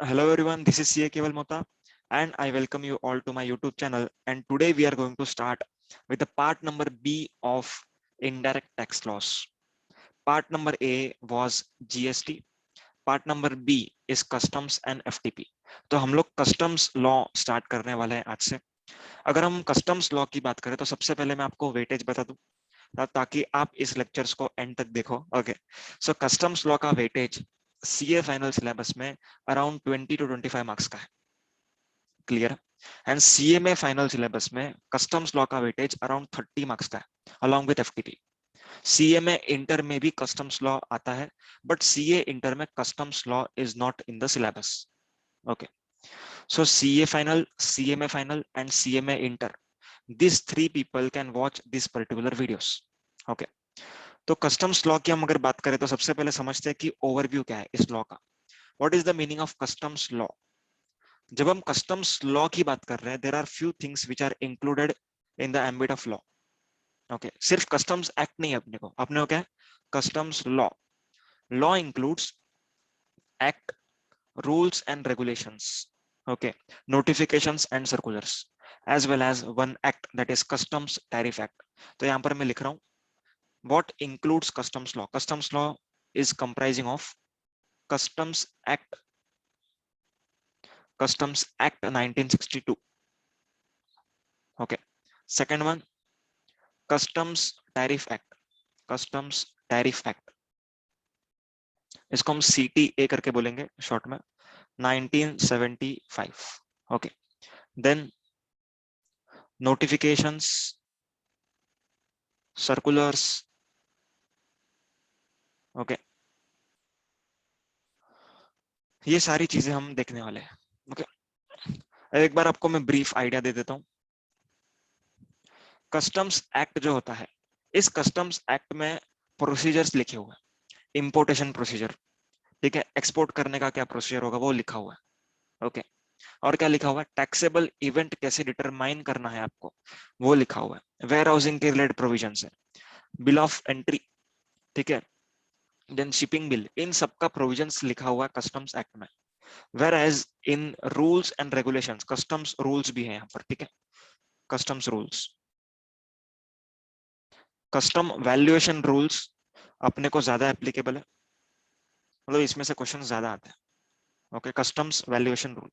Hello everyone, this is CA Keval Mota and I welcome you all to my YouTube channel, and today we are going to start with the part number B of indirect tax laws. Part number A was GST, part number B is customs and FTP. तो हम लोग customs law start करने वाले हैं आज से। अगर हम कस्टम्स लॉ की बात करें तो सबसे पहले मैं आपको वेटेज बता दूं ताकि आप इस लेक्चर्स को एंड तक देखो। ओके, सो कस्टम्स लॉ का वेटेज सीए फाइनल सिलेबस में अराउंड 20 to 25 मार्क्स का है। Clear? And CMA final syllabus में कस्टम्स लॉ का वेटेज अराउंड 30 मार्क्स का है along with FTP. CMA inter में भी कस्टम्स लॉ आता है, बट सीए इंटर में customs law is not in the syllabus. Okay, so CA final, CMA final and CMA inter, these three people can watch these particular videos. Okay, तो customs law की हम अगर बात करें तो सबसे पहले समझते हैं कि ओवरव्यू क्या है इस लॉ का। What is the meaning of customs law? जब हम कस्टम्स लॉ की बात कर रहे हैं, there are few things which are included in the ambit of law. Okay, सिर्फ कस्टम्स एक्ट नहीं है अपने को क्या है? Customs law. Law includes act, rules and regulations, okay, notifications and circulars, as well as one act, that is customs tariff act. तो यहाँ पर मैं लिख रहा हूँ what includes customs law. Customs law is comprising of customs act 1962. Okay, second one, customs tariff act. customs tariff act, इसको हम CTA करके बोलेंगे शॉर्ट में, 1975. okay, then notifications, circulars. Okay, ये सारी चीजें हम देखने वाले हैं। ओके, एक बार आपको मैं ब्रीफ आइडिया दे देता हूँ। कस्टम्स एक्ट जो होता है, इस कस्टम्स एक्ट में प्रोसीजर्स लिखे हुए हैं। इंपोर्टेशन प्रोसीजर, ठीक है, एक्सपोर्ट करने का क्या प्रोसीजर होगा वो लिखा हुआ है। ओके, और क्या लिखा हुआ है? टैक्सेबल इवेंट कैसे डिटरमाइन करना है आपको, वो लिखा हुआ है। वेयर हाउसिंग के रिलेटेड प्रोविजन है, बिल ऑफ एंट्री, ठीक है, देन शिपिंग बिल, इन सबका प्रोविजंस लिखा हुआ है कस्टम्स एक्ट में। Whereas in rules and regulations, customs rules भी हैं यहाँ पर, ठीक है, customs rules, custom valuation rules अपने को ज्यादा एप्लीकेबल है, मतलब इसमें से क्वेश्चन ज्यादा आते हैं। Okay, customs valuation rule.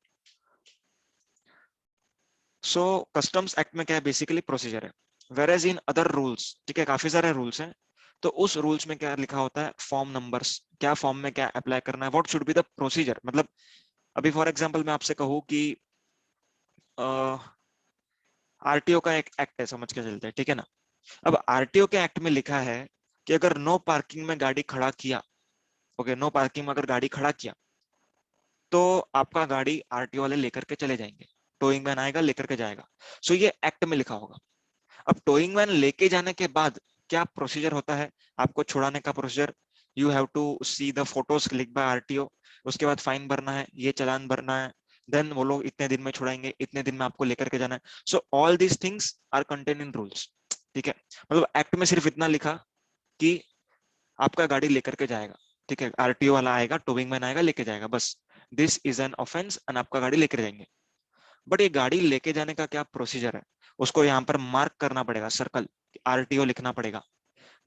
So customs act में क्या है? बेसिकली प्रोसीजर है। Whereas in other rules, ठीक है, काफी सारे रूल्स हैं, तो उस रूल्स में क्या लिखा होता है? फॉर्म नंबर्स, क्या फॉर्म में क्या अप्लाई करना है, what should be the procedure. मतलब अभी फॉर एग्जांपल मैं आपसे कहूँ कि आरटीओ का एक एक्ट है, समझ के चलते हैं, ठीक है ना। अब आरटीओ के एक्ट में लिखा है कि अगर नो पार्किंग में गाड़ी खड़ा किया, ओके, नो पार्किंग में अगर गाड़ी खड़ा किया तो आपका गाड़ी आरटीओ वाले लेकर के चले जाएंगे, टोइंग वैन आएगा लेकर के जाएगा। सो ये एक्ट में लिखा होगा। अब टोइंग वैन लेके जाने के बाद क्या प्रोसीजर होता है आपको छुड़ाने का procedure? You have to see the photos click by RTO, उसके बाद फाइन भरना है, ये चालान भरना है, देन वो लोग इतने दिन में छुड़ाएंगे, इतने दिन में आपको लेकर के जाना है। So all these things are contain in rules, ठीक है। मतलब एक्ट में सिर्फ इतना लिखा कि आपका गाड़ी लेकर के जाएगा, ठीक है, आरटीओ वाला आएगा, टोइंग मैन आएगा, लेके जाएगा, बस this is an offence and आपका गाड़ी लेकर जाएंगे। बट ये गाड़ी लेके जाने का क्या प्रोसीजर है, उसको यहाँ पर मार्क करना पड़ेगा, सर्कल, आरटीओ लिखना पड़ेगा,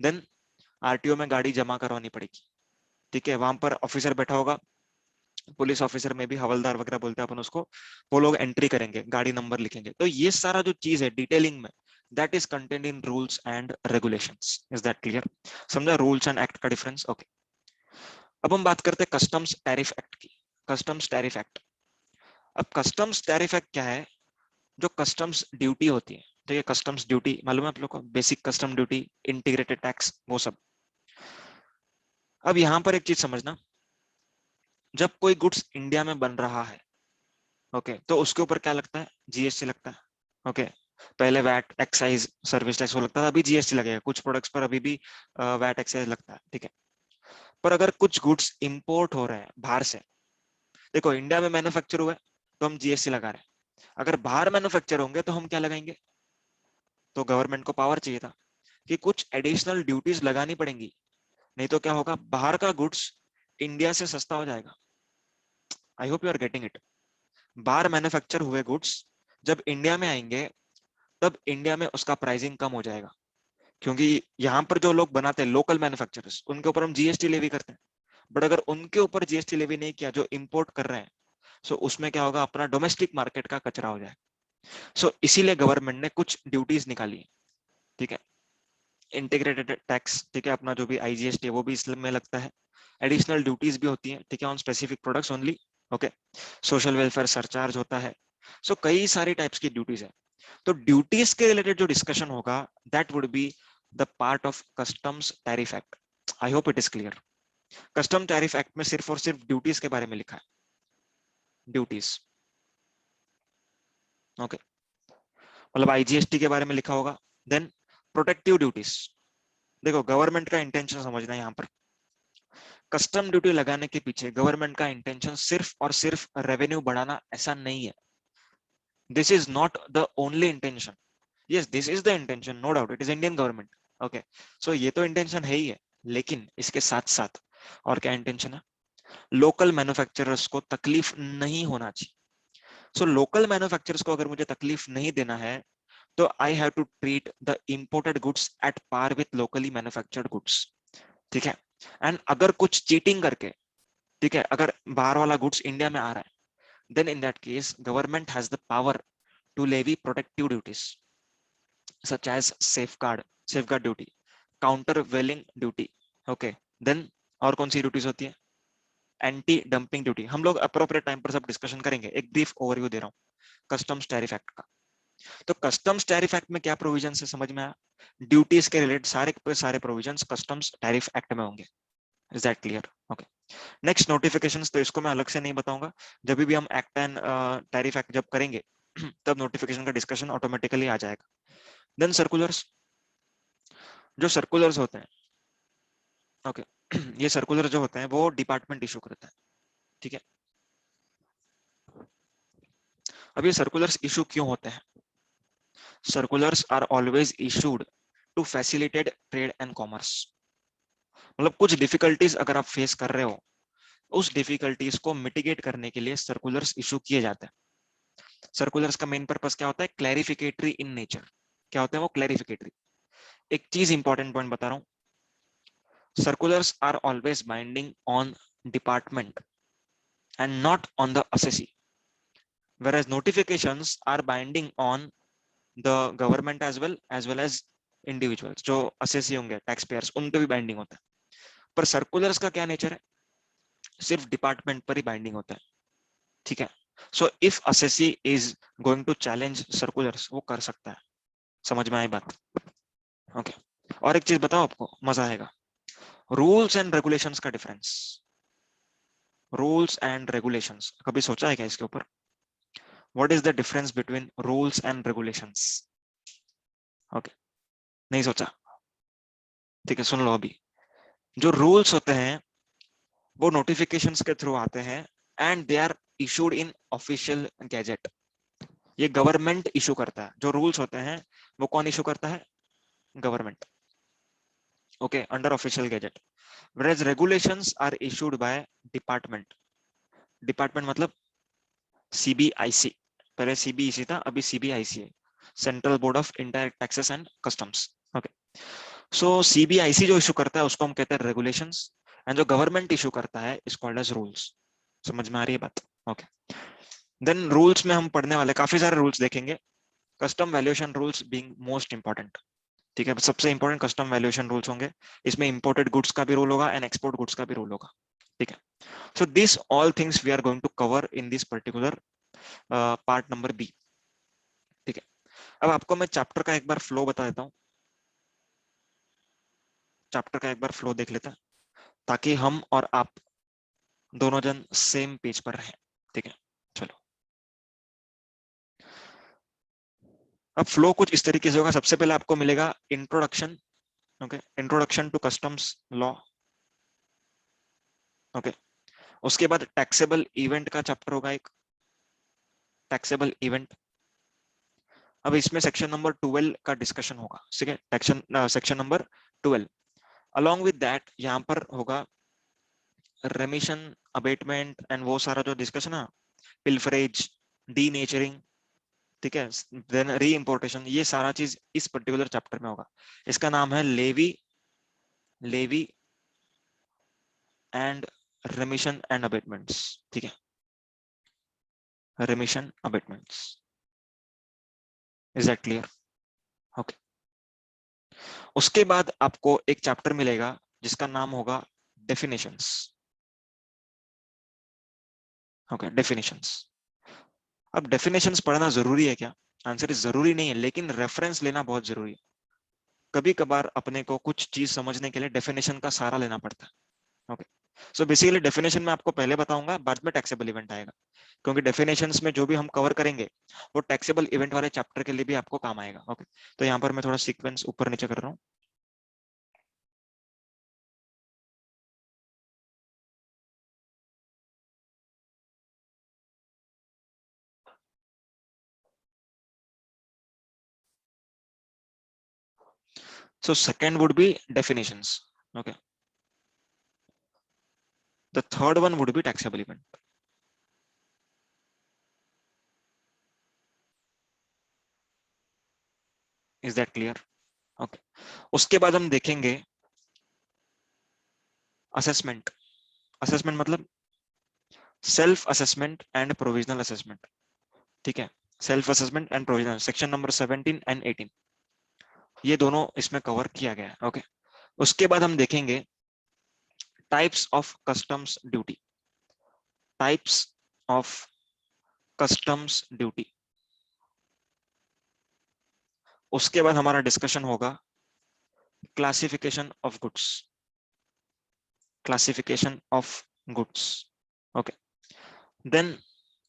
देन आरटीओ में गाड़ी जमा करवानी पड़ेगी, ठीक है। वहां पर ऑफिसर बैठा होगा, पुलिस ऑफिसर में भी हवलदार वगैरह बोलते हैं अपन उसको, वो लोग एंट्री करेंगे, गाड़ी नंबर लिखेंगे। तो ये सारा जो चीज है डिटेलिंग में, that is content in rules and regulations. Is that clear? समझा रूल्स एंड एक्ट का डिफरेंस? ओके, अब हम बात करते हैं कस्टम्स टैरिफ एक्ट की। कस्टम्स टैरिफ एक्ट, अब कस्टम्स टैरिफ एक्ट क्या है? जो कस्टम्स ड्यूटी होती है, ठीक है, कस्टम्स ड्यूटी मालूम है आप लोग को, basic custom duty, integrated tax, वो सब। अब यहां पर एक चीज समझना, जब कोई गुड्स इंडिया में बन रहा है, ओके, तो उसके ऊपर क्या लगता है? जीएसटी लगता है। ओके, पहले वैट, एक्साइज, सर्विस टैक्स वो लगता था, अभी जीएसटी लगेगा। कुछ प्रोडक्ट्स पर अभी भी वैट, एक्साइज लगता है, ठीक है। पर अगर कुछ गुड्स इंपोर्ट हो रहे हैं बाहर से, देखो इंडिया में मैन्युफैक्चर हुआ है तो हम जीएसटी लगा रहे हैं, अगर बाहर मैन्युफैक्चर होंगे तो हम क्या लगाएंगे? तो गवर्नमेंट को पावर चाहिए था कि कुछ एडिशनल ड्यूटीज लगानी पड़ेंगी, नहीं तो क्या होगा? बाहर का गुड्स इंडिया से सस्ता हो जाएगा। I hope you are getting it. बाहर मैन्युफैक्चर हुए गुड्स जब इंडिया में आएंगे तब इंडिया में उसका प्राइसिंग कम हो जाएगा, क्योंकि यहाँ पर जो लोग बनाते हैं लोकल मैन्युफैक्चरर्स, उनके ऊपर हम जीएसटी लेवी करते हैं। बट अगर उनके ऊपर जीएसटी लेवी नहीं किया जो इंपोर्ट कर रहे हैं, सो उसमें क्या होगा, अपना डोमेस्टिक मार्केट का कचरा हो जाए। सो इसीलिए गवर्नमेंट ने कुछ ड्यूटीज निकाली है, ठीक है। इंटीग्रेटेड टैक्स, ठीक है, अपना जो भी आईजीएसटी है वो भी इसमें लगता है। एडिशनल ड्यूटीज भी होती है, ठीक है, on specific products only. Okay, social welfare surcharge होता है। सो कई सारी टाइप्स की ड्यूटीज है। तो ड्यूटीज के रिलेटेड जो डिस्कशन होगा that would be the part of customs tariff act. I hope it is clear. Custom tariff act में सिर्फ और सिर्फ ड्यूटीज के बारे में लिखा है, ड्यूटीज। ओके, मतलब आईजीएसटी के बारे में लिखा होगा। देन प्रोटेक्टिव ड्यूटीज, देखो गवर्नमेंट का इंटेंशन समझना है यहाँ पर। कस्टम ड्यूटी लगाने के पीछे गवर्नमेंट का इंटेंशन सिर्फ और सिर्फ रेवेन्यू बढ़ाना ऐसा नहीं है। This is not the only intention. Yes, this is the intention, no doubt, it is Indian government. Okay, so ये तो इंटेंशन है ही है, लेकिन इसके साथ साथ और क्या इंटेंशन है, लोकल मैन्युफैक्चरर्स को तकलीफ नहीं होना चाहिए। सो लोकल मैन्युफैक्चरर्स को अगर मुझे तकलीफ नहीं देना है तो I have to treat the imported goods at par with locally manufactured goods, ठीक है। एंड अगर कुछ चीटिंग करके, ठीक है, अगर बाहर वाला गुड्स इंडिया में आ रहा है, then in that case government has the power to levy protective duties such as safeguard duty, countervailing duty. Okay, then और कौन सी ड्यूटीज होती है, एंटी डंपिंग ड्यूटी। हम लोग अप्रोप्रिएट टाइम पर सब डिस्कशन करेंगे, एक ब्रीफ ओवरव्यू दे रहा हूँ कस्टम्स टैरिफ एक्ट का। तो कस्टम्स टैरिफ एक्ट में क्या प्रोविजन है समझ में आया, ड्यूटीज के रिलेटेड सारे प्रोविजंस कस्टम्स टैरिफ एक्ट में होंगे। Is that clear? Okay, next notifications, तो इसको मैं अलग से नहीं बताऊंगा, जब भी हम एक्ट एंड टैरिफ एक्ट जब करेंगे तब नोटिफिकेशन का डिस्कशन ऑटोमेटिकली आ जाएगा। देन सर्कुलर्स, जो सर्कुलर्स होते हैं, ओके ये सर्कुलर जो होते हैं वो डिपार्टमेंट इशू करता है, ठीक है। अब ये सर्कुलर्स इशू क्यों होते हैं, circulars are always issued to facilitate trade and commerce. मतलब कुछ डिफिकल्टीज अगर आप फेस कर रहे हो, उस डिफिकल्टीज को मिटिगेट करने के लिए सर्कुलर्स इशू किए जाते हैं। सर्कुलर्स का मेन पर्पस क्या होता है, क्लैरिफिकेटरी इन नेचर। क्या होता है वो, क्लैरिफिकेटरी। एक चीज इंपॉर्टेंट पॉइंट बता रहा हूं, circulars are always binding on department and not on the assessee, whereas notifications are binding on the government as well as individuals, जो असेसी होंगे टैक्स पेयर्स, उन पे भी बाइंडिंग होता है। पर सर्कुलर्स का क्या नेचर है, सिर्फ डिपार्टमेंट पर ही बाइंडिंग होता है, ठीक है। So if assessee is going to challenge circulars, वो कर सकता है। समझ में आई बात? ओके, और एक चीज बताओ आपको मजा आएगा, रूल्स एंड रेगुलेशंस का डिफरेंस। रूल्स एंड रेगुलेशंस कभी सोचा है क्या इसके ऊपर, what is the difference between rules and regulations? Okay, नहीं सोचा, ठीक है, सुन लो अभी। जो रूल्स होते हैं वो नोटिफिकेशंस के थ्रू आते हैं and they are issued in official gazette. ये गवर्नमेंट इशू करता है। जो रूल्स होते हैं वो कौन इशू करता है, government, okay, under official gazette. Whereas regulations are issued by department. Department मतलब सीबीआईसी, पहले सीबीईसी था, अभी सीबीआईसी है, central board of indirect taxes and customs. Okay, so CBIC जो इशू करता है उसको हम कहते हैं रेगुलेशंस, एंड जो गवर्नमेंट इशू करता है इज कॉल्ड एज रूल्स। समझ में आ रही है बात? ओके, देन रूल्स में हम पढ़ने वाले काफी सारे रूल्स देखेंगे, custom valuation rules being most important, ठीक है। सबसे इंपॉर्टेंट कस्टम वैल्यूएशन रूल्स होंगे, इसमें इंपोर्टेड गुड्स का भी रूल होगा एंड एक्सपोर्ट गुड्स का भी रूल होगा, ठीक है। So this all things we are going to cover in this particular part number B, ठीक है। अब आपको मैं चैप्टर का एक बार फ्लो बता देता हूँ, चैप्टर का एक बार फ्लो देख लेता है ताकि हम और आप दोनों जन सेम पेज पर रहें, ठीक है। चलो, अब फ्लो कुछ इस तरीके से होगा, सबसे पहले आपको मिलेगा introduction, okay, introduction to customs law, okay. उसके बाद टैक्सेबल इवेंट का चैप्टर होगा एक, टैक्सेबल इवेंट। अब इसमें सेक्शन नंबर 12 का डिस्कशन होगा, ठीक है, section number 12। Along with that यहाँ पर होगा रेमिशन, अबेटमेंट एंड वो सारा जो डिस्कशन है, पिल्फरेज, डी नेचरिंग, ठीक है, देन री इम्पोर्टेशन, ये सारा चीज इस पर्टिकुलर चैप्टर में होगा। इसका नाम है levy levy and remission and abatements, ठीक है, remission abatements. Is that clear? Okay. उसके बाद आपको एक चैप्टर मिलेगा जिसका नाम होगा डेफिनेशंस। Okay, definitions. अब डेफिनेशंस पढ़ना जरूरी है क्या? आंसर इज जरूरी नहीं है, लेकिन रेफरेंस लेना बहुत जरूरी है। कभी कभार अपने को कुछ चीज समझने के लिए डेफिनेशन का सहारा लेना पड़ता है। ओके, सो बेसिकली डेफिनेशन में आपको पहले बताऊंगा, बाद में टैक्सेबल इवेंट आएगा, क्योंकि डेफिनेशंस में जो भी हम कवर करेंगे वो टैक्सेबल इवेंट वाले चैप्टर के लिए भी आपको काम आएगा। ओके, तो यहाँ पर मैं थोड़ा सीक्वेंस ऊपर नीचे कर रहा हूँ। So second would be definitions. Okay. The third one would be taxable event. Is that clear? Okay. उसके बाद हम देखेंगे असेसमेंट। असेसमेंट मतलब self assessment and provisional assessment, ठीक है। Self assessment and provisional, section number 17 and 18, ये दोनों इसमें कवर किया गया है। ओके, उसके बाद हम देखेंगे types of customs duty. Types of customs duty. उसके बाद हमारा डिस्कशन होगा classification of goods. Classification of goods. Okay, then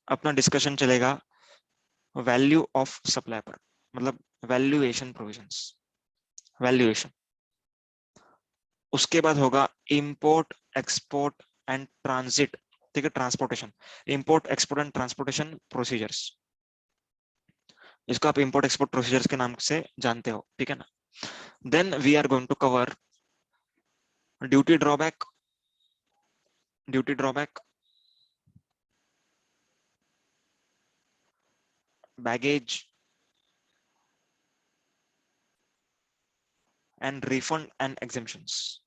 अपना डिस्कशन चलेगा वैल्यू ऑफ सप्लाई पर, मतलब वैल्यूएशन प्रोविजंस, वैल्यूएशन। उसके बाद होगा इंपोर्ट एक्सपोर्ट एंड ट्रांजिट, ठीक है, transportation, import export and transportation procedures, इसको आप इंपोर्ट एक्सपोर्ट प्रोसीजर्स के नाम से जानते हो, ठीक है ना। Then we are going to cover duty drawback, duty drawback, baggage and refund and exemptions.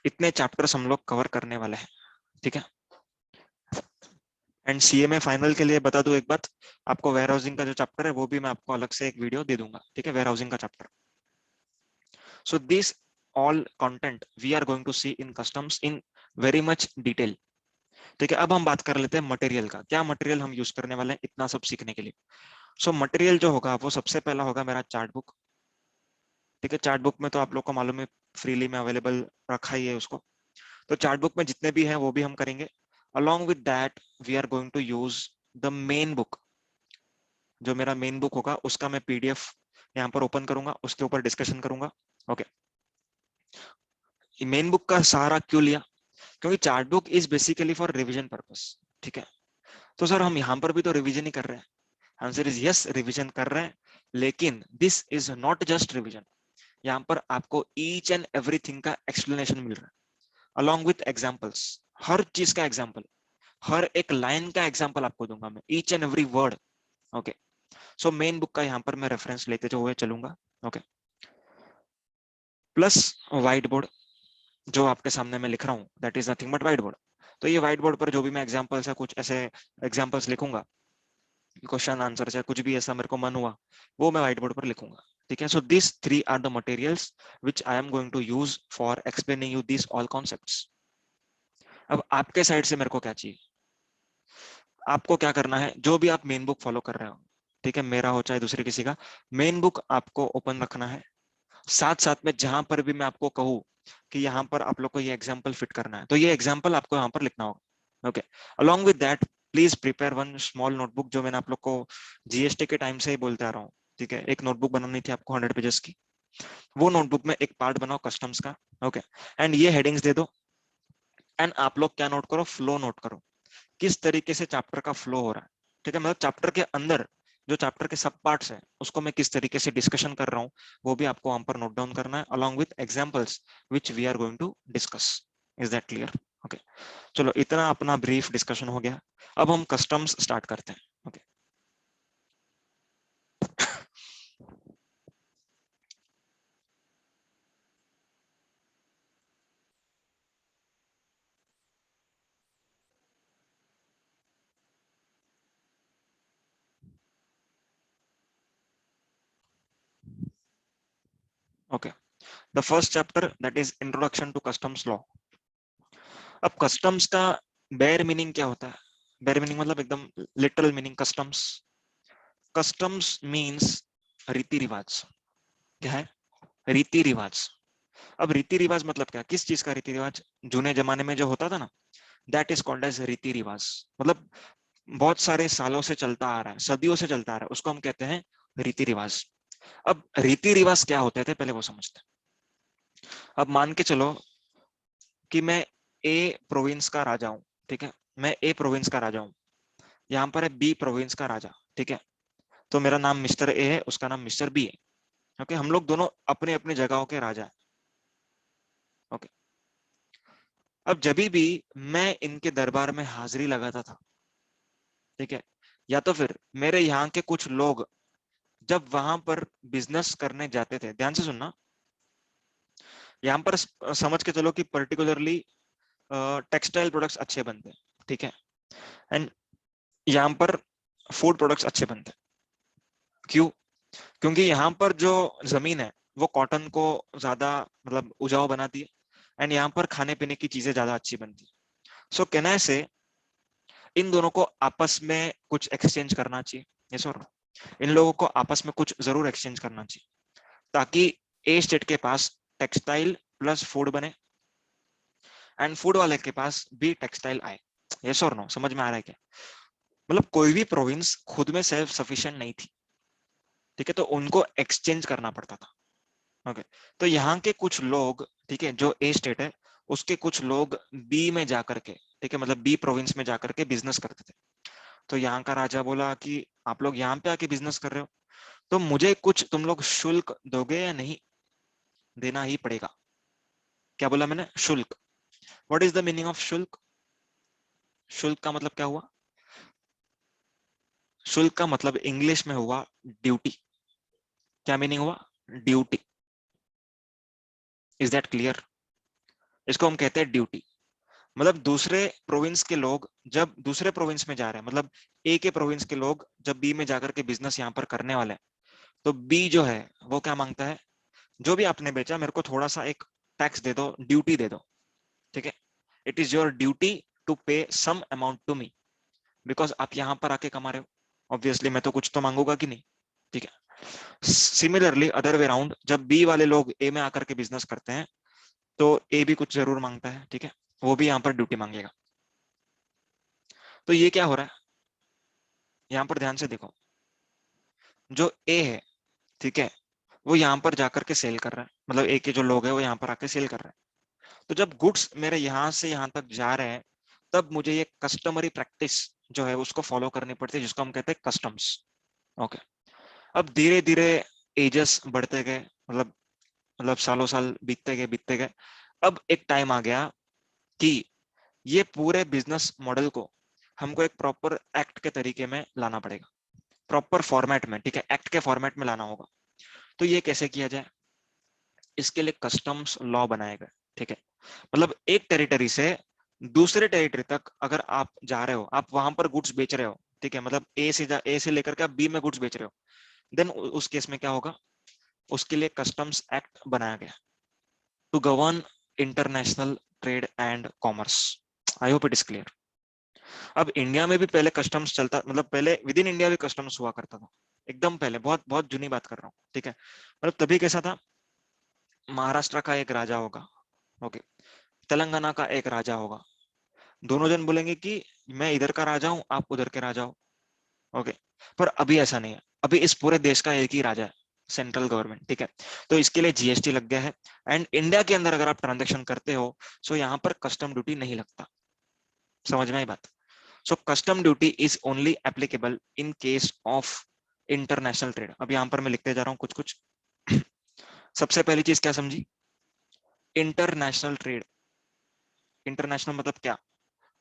इतने चैप्टर्स हम लोग कवर करने वाले हैं, ठीक है। एंड सीएमए फाइनल के लिए बता दूं एक बात, आपको वेयर हाउसिंग का जो चैप्टर है वो भी मैं आपको अलग से एक वीडियो दे दूंगा, ठीक है, वेयर हाउसिंग का chapter. So this all content we are going to see in customs in very much detail, ठीक है। अब हम बात कर लेते हैं मटेरियल का, क्या मटेरियल हम यूज करने वाले हैं इतना सब सीखने के लिए। सो मटेरियल जो होगा वो सबसे पहला होगा मेरा चार्ट बुक, ठीक है। चार्ट बुक में तो आप लोग को मालूम है फ्रीली में अवेलेबल रखा ही है उसको, तो चार्ट बुक में जितने भी हैं वो भी हम करेंगे। along with that we are going to use the main book, जो मेरा मेन बुक होगा उसका मैं पीडीएफ यहाँ पर ओपन करूंगा, उसके ऊपर डिस्कशन करूंगा। ओके, मेन बुक का सहारा क्यों लिया? क्योंकि chart book is basically for revision purpose, ठीक है। तो सर हम यहाँ पर भी तो रिवीजन ही कर रहे हैं, आंसर इज यस, रिवीजन कर रहे हैं, लेकिन this is not just revision, यहाँ पर आपको ईच एंड एवरीथिंग का एक्सप्लेनेशन मिल रहा है अलॉन्ग विथ एग्जाम्पल्स, हर चीज का एग्जाम्पल, हर एक लाइन का एग्जाम्पल आपको दूंगा मैं, each and every word. Okay, so main book का यहाँ पर मैं रेफरेंस लेते जो हुए चलूंगा। ओके, प्लस व्हाइट बोर्ड जो आपके सामने मैं लिख रहा हूँ, that is nothing but white board. तो ये व्हाइट बोर्ड पर जो भी मैं एग्जाम्पल्स है कुछ ऐसे एग्जाम्पल्स लिखूंगा, क्वेश्चन आंसर से कुछ भी ऐसा मेरे को मन हुआ वो मैं व्हाइट बोर्ड पर लिखूंगा, ठीक है। So this three are the materials which I am going to use for explaining you this all concepts. अब आपके साइड से मेरे को क्या चाहिए? आपको क्या करना है, जो भी आप मेन बुक फॉलो कर रहे हो, ठीक है, मेरा हो चाहे दूसरे किसी का, मेन बुक आपको ओपन रखना है। साथ साथ में जहां पर भी मैं आपको कहूँ कि यहाँ पर आप लोग को ये एग्जाम्पल फिट करना है, तो ये एग्जाम्पल आपको यहाँ पर लिखना होगा। Okay, along with that please prepare one small notebook, जो मैंने आप लोग को जीएसटी के टाइम से ही बोलते आ रहा हूँ, ठीक है। एक नोटबुक बनानी थी आपको 100 पेजेस की, वो नोटबुक में एक पार्ट बनाओ कस्टम्स का। ओके, एंड ये हेडिंग्स दे दो, एंड आप लोग क्या नोट करो, फ्लो नोट करो, किस तरीके से चैप्टर का फ्लो हो रहा है, ठीक है। मतलब चैप्टर के अंदर जो चैप्टर के सब पार्ट्स हैं उसको मैं किस तरीके से डिस्कशन कर रहा हूँ वो भी आपको वहां पर नोट डाउन करना है, along with examples which we are going to discuss. Is that clear? Okay, चलो इतना अपना ब्रीफ डिस्कशन हो गया। अब हम कस्टम्स स्टार्ट करते हैं। Okay okay, the first chapter that is introduction to customs law. अब कस्टम्स का बेयर मीनिंग क्या होता है? बेयर मीनिंग मतलब एकदम literal meaning. Customs, customs means रीति रिवाज। क्या है? रीति रिवाज। अब रीति रिवाज मतलब क्या? किस चीज का रीति रिवाज? जूने जमाने में जो होता था ना, दैट इज कॉल्ड एज रीति रिवाज। मतलब बहुत सारे सालों से चलता आ रहा है, सदियों से चलता आ रहा है, उसको हम कहते हैं रीति रिवाज। अब रीति रिवाज क्या होते थे पहले वो समझते हैं। अब मान के चलो कि मैं ए प्रोविंस का राजा हूं, ठीक है? मैं ए प्रोविंस का राजा हूं, यहाँ पर है बी प्रोविंस का राजा, ठीक है? तो मेरा नाम मिस्टर ए है, उसका नाम मिस्टर बी है। ओके, हम लोग दोनों अपने अपने जगहों के राजा हैं। ओके, अब जब भी मैं इनके दरबार में हाजिरी लगाता था, ठीक है, या तो फिर मेरे यहाँ के कुछ लोग जब वहां पर बिजनेस करने जाते थे, ध्यान से सुनना, यहाँ पर समझ के चलो कि पर्टिकुलरली टेक्सटाइल प्रोडक्ट्स अच्छे बनते हैं, ठीक है? एंड यहाँ पर फूड प्रोडक्ट्स अच्छे बनते हैं। क्यों? क्योंकि यहाँ पर जो जमीन है वो कॉटन को ज्यादा मतलब उपजाऊ बनाती है, एंड यहाँ पर खाने पीने की चीजें ज्यादा अच्छी बनती है। सो कहना से इन दोनों को आपस में कुछ एक्सचेंज करना चाहिए। ये सर, इन लोगों को आपस में कुछ जरूर एक्सचेंज करना चाहिए, ताकि ए स्टेट के पास टेक्सटाइल प्लस फूड बने एंड फूड वाले के पास भी टेक्सटाइल आए। यस और नो, समझ में आ रहा है क्या? मतलब कोई भी प्रोविंस खुद में सेल्फ सफिशिएंट नहीं थी, ठीक है? तो उनको एक्सचेंज करना पड़ता था। ओके, तो यहाँ के कुछ लोग, ठीक है, जो ए स्टेट है उसके कुछ लोग बी में जाकर के, ठीक है, मतलब बी प्रोविंस में जाकर के बिजनेस करते थे। तो यहाँ का राजा बोला कि आप लोग यहाँ पे आके बिजनेस कर रहे हो तो मुझे कुछ तुम लोग शुल्क दोगे या नहीं? देना ही पड़ेगा। क्या बोला मैंने? शुल्क। What is the meaning of शुल्क? शुल्क का मतलब क्या हुआ? शुल्क का मतलब इंग्लिश में हुआ ड्यूटी। क्या मीनिंग हुआ? ड्यूटी। Is that clear? इसको हम कहते हैं ड्यूटी। मतलब दूसरे प्रोविंस के लोग जब दूसरे प्रोविंस में जा रहे हैं, मतलब ए के प्रोविंस के लोग जब बी में जाकर के बिजनेस यहाँ पर करने वाले हैं, तो बी जो है वो क्या मांगता है? जो भी आपने बेचा मेरे को थोड़ा सा एक टैक्स दे दो, ड्यूटी दे दो, ठीक है? It is your duty to pay some amount to me, because आप यहाँ पर आके कमा रहे हो, ऑब्वियसली मैं तो कुछ तो मांगूंगा कि नहीं, ठीक है? सिमिलरली अदर वे राउंड, जब बी वाले लोग ए में आकर के बिजनेस करते हैं तो ए भी कुछ जरूर मांगता है, ठीक है? वो भी यहाँ पर ड्यूटी मांगेगा। तो ये क्या हो रहा है यहाँ पर? ध्यान से देखो, जो ए है, ठीक है, वो यहाँ पर जाकर के सेल कर रहा है, मतलब ए के जो लोग है वो यहाँ पर आके सेल कर रहे हैं। तो जब गुड्स मेरे यहाँ से यहाँ तक जा रहे हैं तब मुझे ये कस्टमरी प्रैक्टिस जो है उसको फॉलो करनी पड़ती है, जिसको हम कहते हैं कस्टम्स। ओके, अब धीरे धीरे एजेस बढ़ते गए, मतलब सालों साल बीतते गए। अब एक टाइम आ गया कि ये पूरे बिजनेस मॉडल को हमको एक प्रॉपर एक्ट के तरीके में लाना पड़ेगा, प्रॉपर फॉर्मेट में, ठीक है? एक्ट के फॉर्मेट में लाना होगा। तो ये कैसे किया जाए? इसके लिए कस्टम्स लॉ बनाए गए, ठीक है? मतलब एक टेरिटरी से दूसरे टेरिटरी तक अगर आप जा रहे हो, आप वहां पर गुड्स बेच रहे हो, ठीक है, मतलब ए से लेकर के आप बी में गुड्स बेच रहे हो, देन उस केस में क्या होगा? उसके लिए कस्टम्स एक्ट बनाया गया to govern international trade and commerce. I hope it is clear. अब इंडिया में भी पहले कस्टम्स चलता, मतलब पहले विद इन इंडिया भी कस्टम्स हुआ करता था, एकदम पहले, बहुत बहुत जुनी बात कर रहा हूँ, ठीक है? मतलब तभी कैसा था, महाराष्ट्र का एक राजा होगा, ओके, तेलंगाना का एक राजा होगा, दोनों जन बोलेंगे कि मैं इधर का राजा हूं, आप उधर के राजा हो, ओके? पर अभी ऐसा नहीं है, अभी इस पूरे देश का एक ही राजा है, सेंट्रल गवर्नमेंट, ठीक है? तो इसके लिए जीएसटी लग गया है, एंड इंडिया के अंदर अगर आप ट्रांजेक्शन करते हो सो यहाँ पर कस्टम ड्यूटी नहीं लगता। समझ में आई बात? So custom duty is only applicable in case of international trade. अब यहाँ पर मैं लिखते जा रहा हूँ कुछ कुछ। सबसे पहली चीज क्या समझी? International trade. इंटरनेशनल मतलब क्या?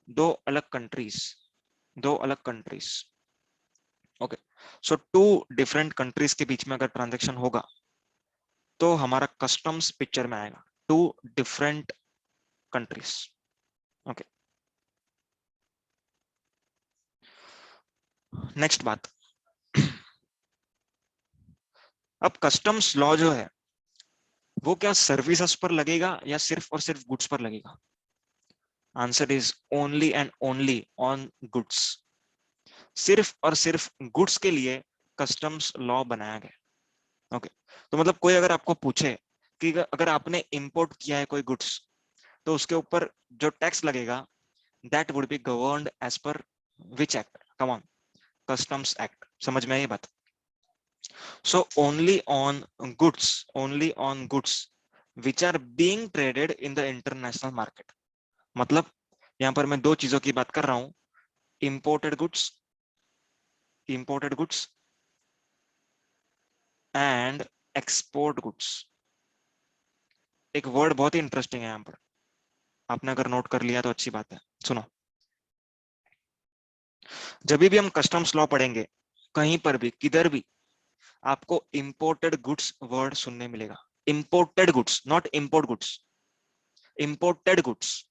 दो अलग कंट्रीज, दो अलग countries. Okay, so two different countries के बीच में अगर ट्रांजेक्शन होगा तो हमारा कस्टम्स पिक्चर में आएगा। Two different countries. Okay, next बात। अब कस्टम्स लॉ जो है वो क्या सर्विसेज पर लगेगा या सिर्फ और सिर्फ गुड्स पर लगेगा? Answer is only and only on goods. सिर्फ और सिर्फ गुड्स के लिए कस्टम्स लॉ बनाया गया। ओके, तो मतलब कोई अगर आपको पूछे कि अगर आपने इंपोर्ट किया है कोई गुड्स तो उसके ऊपर जो टैक्स लगेगा that would be governed as per which act? Come on, customs act. समझ में आई ये बात? So only on goods which are being traded in the international market. मतलब यहां पर मैं दो चीजों की बात कर रहा हूं, imported goods, imported goods and export goods. एक वर्ड बहुत ही इंटरेस्टिंग है यहाँ पर, आपने अगर नोट कर लिया तो अच्छी बात है। सुनो, जब भी हम कस्टम्स लॉ पढ़ेंगे कहीं पर भी किधर भी आपको इंपोर्टेड गुड्स वर्ड सुनने मिलेगा। Imported goods, not import goods, imported goods.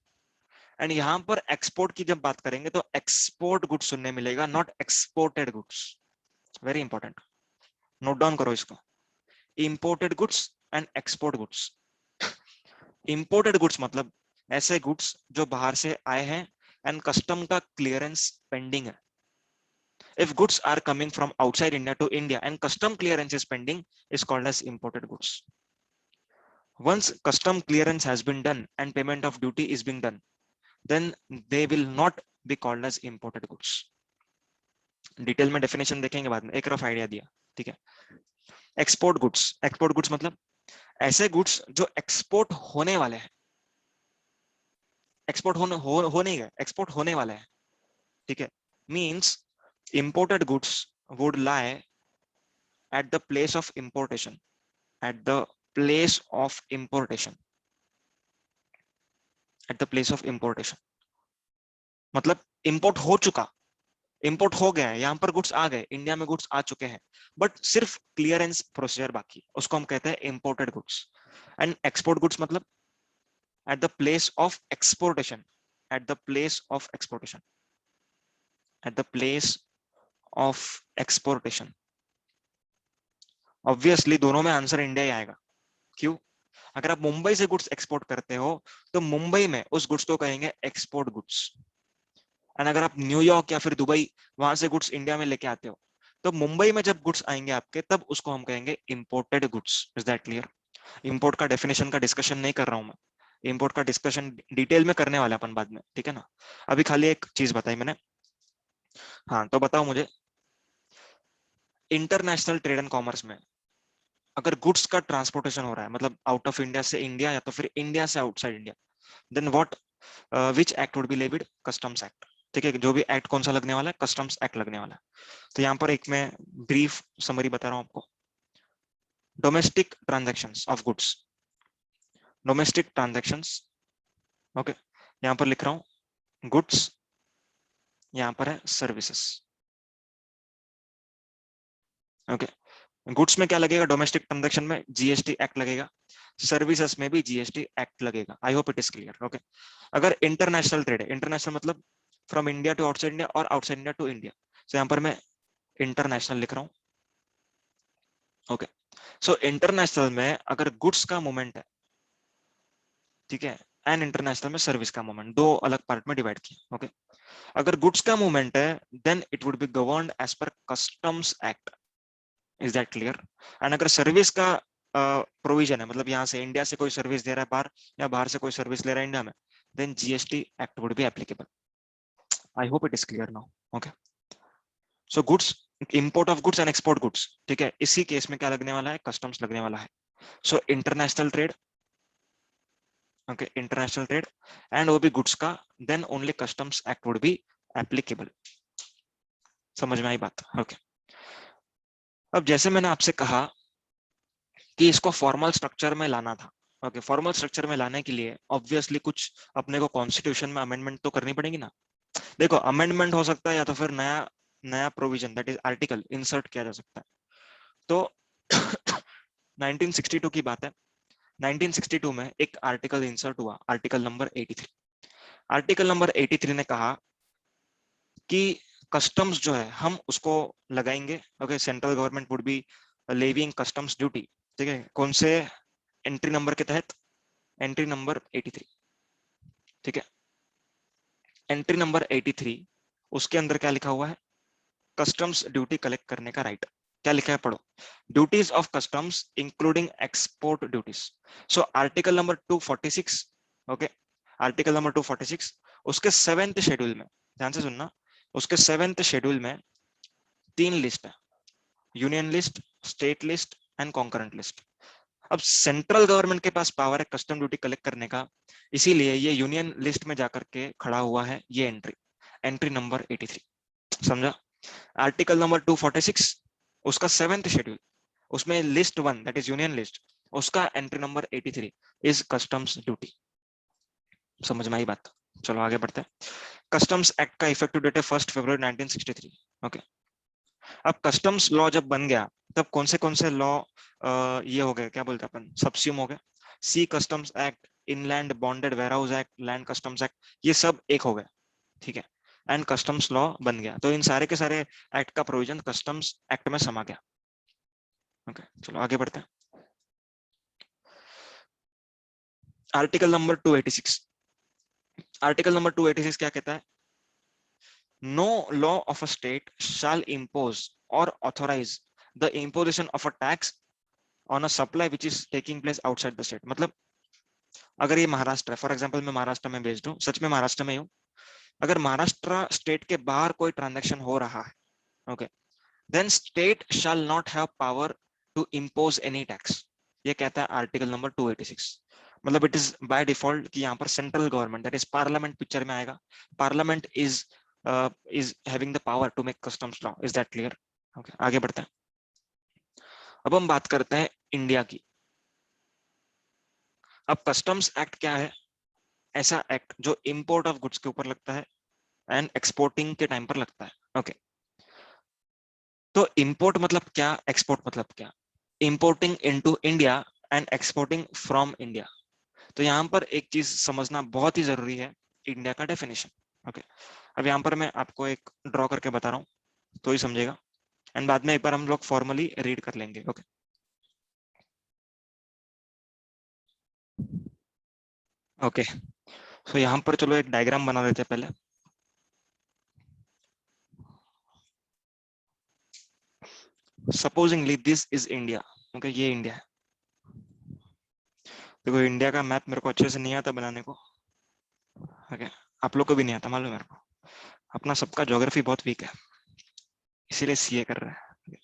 And यहां पर एक्सपोर्ट की जब बात करेंगे तो एक्सपोर्ट गुड्स सुनने मिलेगा, not exported goods. Very important, note down करो इसको। Imported goods and export goods. Imported goods मतलब ऐसे गुड्स जो बाहर से आए हैं एंड कस्टम का क्लियरेंस पेंडिंग है। If goods are coming from outside India to India and custom clearance is pending, is called as imported goods. Once custom clearance has been done and payment of duty is being done, then they will not be called as imported goods. Detail में definition देखेंगे बाद में, एक rough idea दिया, ठीक है। Export goods, export goods मतलब ऐसे गुड्स जो एक्सपोर्ट होने वाले हैं, एक्सपोर्ट हो नहीं गए, एक्सपोर्ट होने वाले हैं, ठीक है। Means imported goods would lie at the place of importation, at the place of importation, at the place of importation। मतलब इंपोर्ट हो चुका, इंपोर्ट हो गया है, यहां पर गुड्स आ गए, इंडिया में गुड्स आ चुके हैं, बट सिर्फ क्लियरेंस प्रोसीजर बाकी, उसको हम कहते हैं imported goods. And export goods मतलब at the place of exportation, at the place of exportation, at the place of exportation. Obviously दोनों में आंसर इंडिया ही आएगा। क्यों? अगर आप मुंबई से गुड्स एक्सपोर्ट करते हो तो मुंबई में उस गुड्स को कहेंगे एक्सपोर्ट गुड्स। एंड अगर आप न्यूयॉर्क या फिर दुबई वहां से गुड्स इंडिया में लेके आते हो तो मुंबई में जब गुड्स आएंगे आपके तब उसको हम कहेंगे imported goods. Is that clear? Import का डेफिनेशन का डिस्कशन नहीं कर रहा हूं मैं, इंपोर्ट का डिस्कशन डिटेल में करने वाला अपन बाद में, ठीक है ना। अभी खाली एक चीज बताई मैंने। हाँ, तो बताओ मुझे, इंटरनेशनल ट्रेड एंड कॉमर्स में अगर गुड्स का ट्रांसपोर्टेशन हो रहा है, मतलब आउट ऑफ इंडिया से इंडिया या तो फिर इंडिया से outside India, then what which act would be levied? Customs act. ठीक है, जो भी एक्ट कौन सा लगने वाला है? कस्टम्स एक्ट लगने वाला है। तो यहाँ पर एक मैं ब्रीफ समरी बता रहा हूँ आपको। Domestic transactions of goods, domestic transactions, okay, यहाँ पर लिख रहा हूँ गुड्स, यहाँ पर है सर्विसेज। ओके, गुड्स में क्या लगेगा? डोमेस्टिक ट्रांजैक्शन में जीएसटी एक्ट लगेगा, सर्विसेज में भी जीएसटी एक्ट लगेगा। I hope it is clear. Okay, अगर इंटरनेशनल ट्रेड है, इंटरनेशनल मतलब from India to outside India और आउटसाइड इंडिया टू इंडिया, तो यहाँ पर मैं इंटरनेशनल लिख रहा हूँ। ओके, सो इंटरनेशनल में अगर गुड्स का मूवमेंट है, ठीक है, एंड इंटरनेशनल में सर्विस का मूवमेंट, दो अलग पार्ट में डिवाइड किया। ओके, अगर गुड्स का मूवमेंट है then it would be governed as per customs act. Is that clear? And अगर सर्विस का प्रोविजन है, मतलब यहाँ से इंडिया से कोई सर्विस दे रहा है बाहर या बाहर से कोई सर्विस ले रहा है इंडिया में, then GST act would be applicable. I hope it is clear now. Okay, so goods, import of goods and export goods, ठीक है, इसी केस में क्या लगने वाला है? कस्टम्स लगने वाला है। So international trade, okay, international trade and वो भी गुड्स का, then only customs act would be applicable. समझ में आई बात? ओके, अब जैसे मैंने आपसे कहा कि इसको फॉर्मल स्ट्रक्चर में लाना था, ओके, फॉर्मल स्ट्रक्चर में लाने के लिए ऑब्वियसली कुछ अपने को कॉन्स्टिट्यूशन में अमेंडमेंट तो करनी पड़ेगी ना। देखो, अमेंडमेंट हो सकता है या तो फिर नया नया provision that is article insert किया जा सकता है। तो 1962 की बात है, 1962 में एक आर्टिकल इंसर्ट हुआ, आर्टिकल नंबर 83। आर्टिकल नंबर 83 ने कहा कि कस्टम्स जो है हम उसको लगाएंगे, okay, central government would be levying customs duty, ठीक है, कौन से एंट्री नंबर के तहत, एंट्री नंबर 83, ठीक है। एंट्री नंबर 83, उसके अंदर क्या लिखा हुआ है, कस्टम्स ड्यूटी कलेक्ट करने का राइट। क्या लिखा है, पढ़ो, duties of customs including export duties. So article number 246, okay, article number 246, उसके 7th शेड्यूल में, ध्यान से सुनना, उसके 7th शेड्यूल में 3 लिस्ट है, union list, state list and concurrent list. अब सेंट्रल गवर्नमेंट के पास पावर है कस्टम ड्यूटी कलेक्ट करने का, इसीलिए ये यूनियन लिस्ट में जाकर के खड़ा हुआ है ये एंट्री, एंट्री नंबर 83, समझा। आर्टिकल नंबर 246, उसका 7th शेड्यूल, उसमें list 1 that is union list, उसका entry number 83 is customs duty. समझ में आई बात? चलो आगे बढ़ते हैं। कस्टम्स एक्ट का इफेक्टिव डेट है 1 फरवरी 1963, ओके। अब कस्टम्स लॉ जब बन गया तब कौन से लॉ ये हो गए, क्या बोलते हैं अपन, सब्स्यूम हो गए। Sea customs act, inland bonded warehouse act, land customs act, ये सब एक हो गए, ठीक है, एंड कस्टम्स लॉ बन गया। तो इन सारे के सारे एक्ट का प्रोविजन कस्टम्स एक्ट में समा गया, ओके। चलो आगे बढ़ते हैं। आर्टिकल नंबर 286, आर्टिकल नंबर 286 क्या कहता है, no law of a state shall impose और authorise the imposition of a tax on a supply which is taking place outside the state. मतलब अगर ये महाराष्ट्र है, फॉर एग्जांपल मैं महाराष्ट्र में बेस्ड हूँ, सच में महाराष्ट्र में हूँ, अगर महाराष्ट्र स्टेट के बाहर कोई ट्रांजैक्शन हो रहा है, okay, then state shall not have power to impose any tax. ये कहता है आर्टिकल नंबर 286। मतलब इट इज बाय डिफॉल्ट कि यहाँ पर central government that is parliament picture में आएगा, parliament is having the power to make customs law. Is that clear? Okay, आगे बढ़ते हैं। अब हम बात करते हैं इंडिया की। अब कस्टम्स एक्ट क्या है, ऐसा एक्ट जो इंपोर्ट ऑफ गुड्स के ऊपर लगता है एंड एक्सपोर्टिंग के टाइम पर लगता है, ओके। तो इंपोर्ट मतलब क्या, एक्सपोर्ट मतलब क्या, importing into India and exporting from India. तो यहाँ पर एक चीज समझना बहुत ही जरूरी है, इंडिया का डेफिनेशन, ओके। अब यहाँ पर मैं आपको एक ड्रॉ करके बता रहा हूँ तो ही समझेगा, एंड बाद में एक बार हम लोग फॉर्मली रीड कर लेंगे, ओके। ओके, तो यहाँ पर चलो एक डायग्राम बना लेते हैं पहले। Supposedly this is India, okay, ये इंडिया है। देखो इंडिया का मैप मेरे को अच्छे से नहीं आता बनाने को, ओके, आप लोग को भी नहीं आता मालूम है मेरे को, अपना सबका ज्योग्राफी बहुत वीक है, इसीलिए सीए कर रहा है।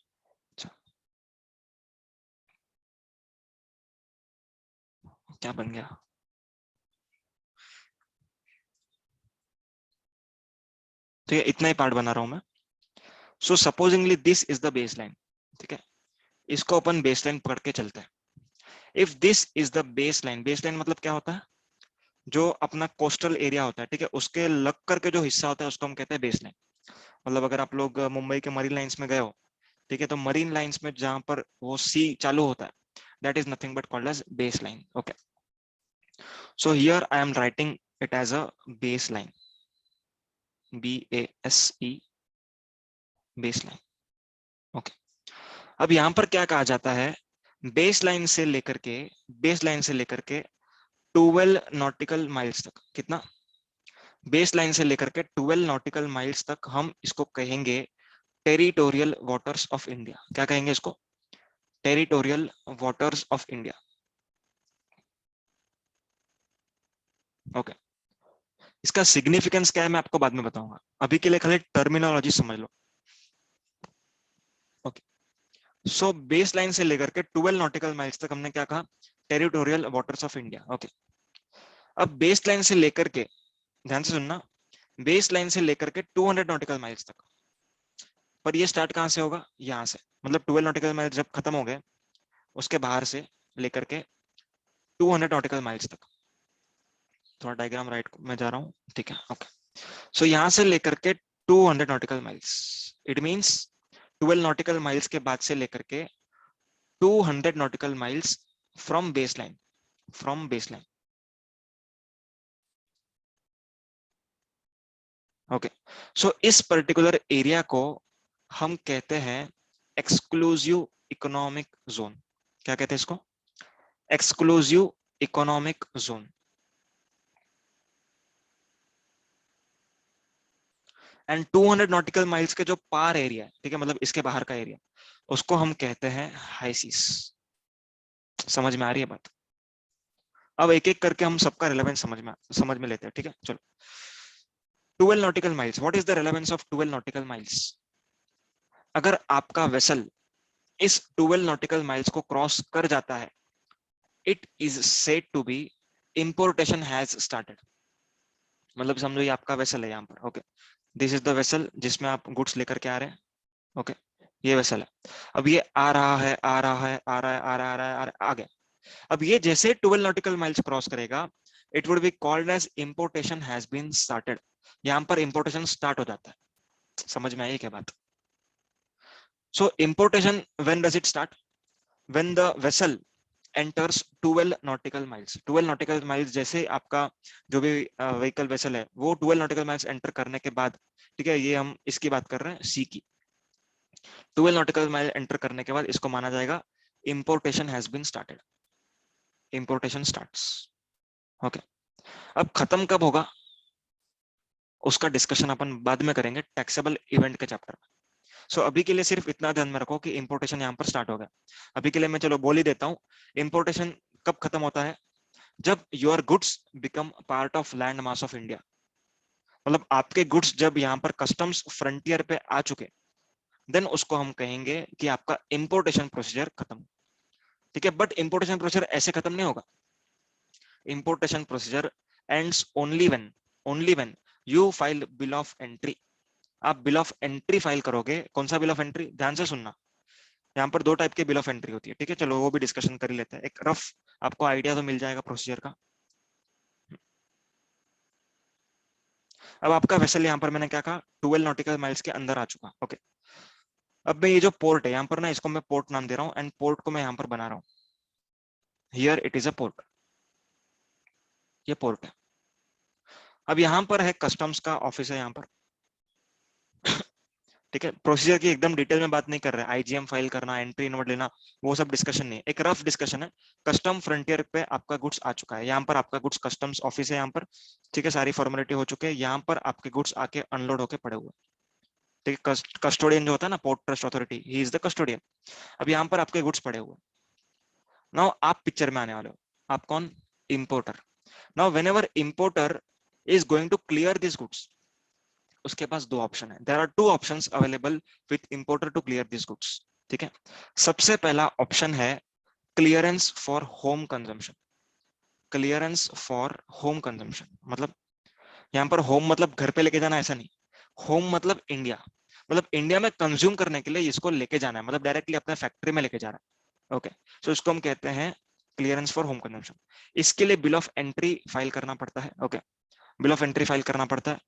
अच्छा, क्या बन गया, तो ये इतना ही पार्ट बना रहा हूं मैं। So supposingly this is the base line, ठीक है, इसको अपन बेस लाइन पकड़ के चलते हैं। If this is the base line मतलब क्या होता है, जो अपना कोस्टल एरिया होता है, ठीक है, उसके लग करके जो हिस्सा होता है उसको हम कहते हैं बेस लाइन। मतलब अगर आप लोग मुंबई के मरीन लाइंस में गए हो, ठीक है, तो मरीन लाइंस में जहां पर वो सी चालू होता है, that is nothing but called as base line, okay. So here I am writing it as a base line, BASE, base line, okay. अब यहां पर क्या कहा जाता है, बेस लाइन से लेकर के, बेस लाइन से लेकर के 12 नॉटिकल माइल्स तक, कितना, बेस लाइन से लेकर के 12 नॉटिकल माइल्स तक हम इसको कहेंगे टेरिटोरियल वाटर्स ऑफ इंडिया। क्या कहेंगे इसको, territorial waters of India, okay. इसका सिग्निफिकेंस क्या है मैं आपको बाद में बताऊंगा, अभी के लिए खाली टर्मिनोलॉजी समझ लो, ओके। सो बेस लाइन से लेकर के 12 नॉटिकल माइल्स तक हमने क्या कहा, territorial waters of India, okay. अब बेस लाइन से लेकर के, ध्यान से सुनना, बेस लाइन से लेकर के 200 नॉटिकल माइल्स तक, पर ये स्टार्ट कहाँ से होगा, यहाँ से, मतलब 12 नॉटिकल माइल्स जब खत्म हो गए उसके बाहर से लेकर के 200 नॉटिकल माइल्स तक। थोड़ा डायग्राम राइट में जा रहा हूँ, ठीक है, ओके। सो यहाँ से लेकर के 200 nautical miles, it means 12 nautical miles के बाद से लेकर के 200 nautical miles from baseline, from baseline, okay. So इस पर्टिकुलर एरिया को हम कहते हैं एक्सक्लूसिव इकोनॉमिक जोन। क्या कहते हैं इसको, exclusive economic zone. And 200 nautical miles के जो पार एरिया है, ठीक है, मतलब इसके बाहर का एरिया, उसको हम कहते हैं हाई सीस। समझ में आ रही है बात? अब एक एक करके हम सबका रिलेवेंस समझ में लेते हैं, ठीक है, चलो। 12 nautical miles, what is the relevance of 12 nautical miles? अगर आपका वेसल इस 12 नॉटिकल माइल्स को क्रॉस कर जाता है, it is said to be importation has started. मतलब समझो ये आपका वेसल है यहाँ पर, okay, this is the vessel जिसमें आप गुड्स लेकर के आ रहे हैं, ओके, ये वेसल है। अब ये आ रहा है, आ रहा है, आ रहा है, आ रहा है, आ रहा है, आ गया। अब ये जैसे 12 नॉटिकल माइल्स क्रॉस करेगा, it would be called as importation has been started. यहाँ पर इंपोर्टेशन स्टार्ट हो जाता है। समझ में आई क्या बात? So importation when does it start? When the vessel enters 12 nautical miles. 12 nautical miles जैसे आपका जो भी व्हीकल वेसल है वो 12 नॉटिकल माइल्स एंटर करने के बाद, ठीक है, ये हम इसकी बात कर रहे हैं, सी की। 12 नॉटिकल माइल एंटर करने के बाद इसको माना जाएगा importation has been started, importation starts, okay. अब खत्म कब होगा उसका डिस्कशन अपन बाद में करेंगे टैक्सेबल इवेंट के चैप्टर में। सो अभी के लिए सिर्फ इतना ध्यान में रखो कि इंपोर्टेशन यहाँ पर स्टार्ट हो गया। अभी के लिए मैं चलो बोल ही देता हूँ, इंपोर्टेशन कब खत्म होता है? जब your goods become part of land mass of India. मतलब आपके गुड्स जब यहाँ पर कस्टम्स फ्रंटियर पे आ चुके, देन उसको हम कहेंगे कि आपका इंपोर्टेशन प्रोसीजर खत्म, ठीक है। बट इंपोर्टेशन प्रोसीजर ऐसे खत्म नहीं होगा। Importation procedure ends only when you file bill of entry. आप बिल ऑफ एंट्री फाइल करोगे। कौन सा बिल ऑफ एंट्री, ध्यान से सुनना, यहाँ पर दो टाइप के बिल ऑफ एंट्री होती है, ठीक है, चलो वो भी डिस्कशन कर ही लेते हैं। एक रफ आपको आइडिया तो मिल जाएगा प्रोसीजर का। अब आपका वेसल यहाँ पर मैंने क्या कहा, 12 नॉटिकल माइल्स के अंदर आ चुका, ओके। अब मैं ये जो पोर्ट है यहाँ पर ना, इसको मैं पोर्ट नाम दे रहा हूँ एंड पोर्ट को मैं यहाँ पर बना रहा हूँ, here it is a port, ये पोर्ट है। अब यहाँ पर है कस्टम्स का ऑफिस है यहाँ पर, ठीक है। प्रोसीजर की एकदम डिटेल में बात नहीं कर रहे हैं, आईजीएम फाइल करना, एंट्री नोट लेना, वो सब डिस्कशन नहीं है, एक रफ डिस्कशन है। कस्टम फ्रंटियर पे आपका गुड्स आ चुका है, यहाँ पर आपका गुड्स कस्टम्स ऑफिस है यहाँ पर, ठीक है, सारी फॉर्मेलिटी हो चुके हैं, यहाँ पर आपके गुड्स आके अनलोड होके पड़े हुए, ठीक है। कस्टोडियन जो होता है ना, port trust authority, he is the custodian. अब यहाँ पर आपके गुड्स पड़े हुए। नाउ आप पिक्चर में आने वाले हो, आप कौन, importer. Now whenever importer is going to clear this goods, उसके पास दो ऑप्शन है, there are two options available with importer to clear this goods, ठीक है। सबसे पहला ऑप्शन है clearance for home consumption. Clearance for home consumption मतलब यहाँ पर होम मतलब घर पे लेके जाना, ऐसा नहीं। होम मतलब इंडिया, मतलब इंडिया में कंज्यूम करने के लिए इसको लेके जाना है, मतलब डायरेक्टली अपने फैक्ट्री में लेके जा रहा है, ओके। सो इसको हम कहते हैं क्लियरेंस फॉर होम कंजम्पशन। इसके लिए बिल ऑफ एंट्री फाइल करना पड़ता है, okay. Bill of entry file करना पड़ता है।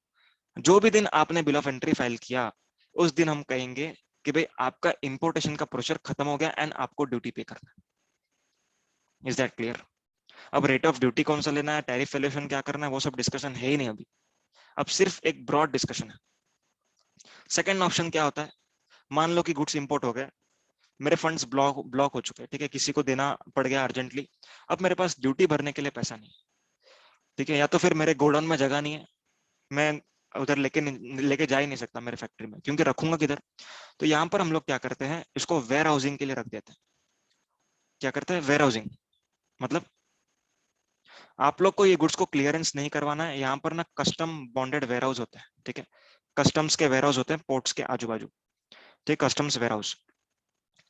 जो भी दिन आपने बिल ऑफ एंट्री फाइल किया, उस दिन हम कहेंगे कि भाई आपका इंपोर्टेशन का प्रोसीजर खत्म हो गया एंड आपको ड्यूटी पे करना है। Is that clear? अब रेट ऑफ ड्यूटी कौन सा लेना है, टैरिफ वैल्यूएशन क्या करना है, वो सब डिस्कशन है ही नहीं अभी। अब सिर्फ एक ब्रॉड डिस्कशन है। सेकंड ऑप्शन क्या होता है, मान लो कि गुड्स इंपोर्ट हो गए, मेरे फंड्स ब्लॉक हो चुके हैं, ठीक है, किसी को देना पड़ गया अर्जेंटली, अब मेरे पास ड्यूटी भरने के लिए पैसा नहीं, ठीक है, या तो फिर मेरे गोडाउन में जगह नहीं है, मैं उधर लेके जा ही नहीं सकता मेरे फैक्ट्री में, क्योंकि रखूंगा किधर। तो यहाँ पर हम लोग क्या करते हैं, इसको वेयर हाउसिंग के लिए रख देते हैं। क्या करते हैं, वेयर हाउसिंग। मतलब आप लोग को ये गुड्स को क्लियरेंस नहीं करवाना है, यहाँ पर ना कस्टम बॉन्डेड वेयर हाउस होते हैं, ठीक है, कस्टम्स के वेयर हाउस होते हैं पोर्ट्स के आजू बाजू, ठीक, कस्टम्स वेयर हाउस।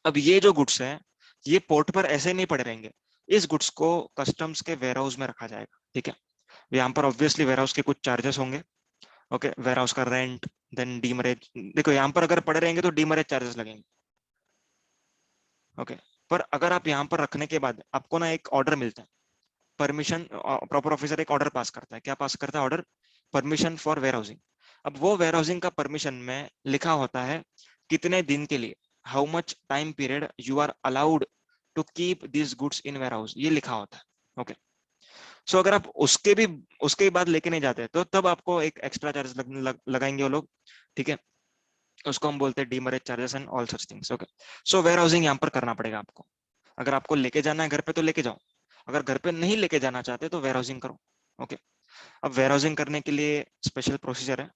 अब ये जो गुड्स है ये पोर्ट पर ऐसे नहीं पड़े रहेंगे, इस गुड्स को कस्टम्स के वेयर हाउस में रखा जाएगा, ठीक है। यहाँ पर ऑब्वियसली वेयर हाउस के कुछ चार्जेस होंगे, ओके, वेयर हाउस का रेंट, देन डीमरेज। देखो यहाँ पर अगर पड़े रहेंगे तो डीमरेज चार्जेस लगेंगे। ओके, पर अगर आप यहाँ पर रखने के बाद आपको ना एक ऑर्डर मिलता है, परमिशन, प्रॉपर ऑफिसर एक ऑर्डर पास करता है। क्या पास करता है order? Permission for warehousing. अब वो वेयर हाउसिंग का परमिशन में लिखा होता है कितने दिन के लिए, how much time period you are allowed to keep this goods in warehouse, ये लिखा होता है। ओके, सो अगर आप उसके बाद लेके नहीं जाते तो तब आपको एक एक्स्ट्रा चार्ज लगाएंगे वो लोग, ठीक है। उसको हम बोलते हैं demurrage charges and all such things. Okay, so warehousing यहाँ पर करना पड़ेगा आपको। अगर आपको लेके जाना है घर पे तो लेके जाओ, अगर घर पे नहीं लेके जाना चाहते तो वेयर हाउसिंग करो। ओके, अब वेयर हाउसिंग करने के लिए स्पेशल प्रोसीजर है,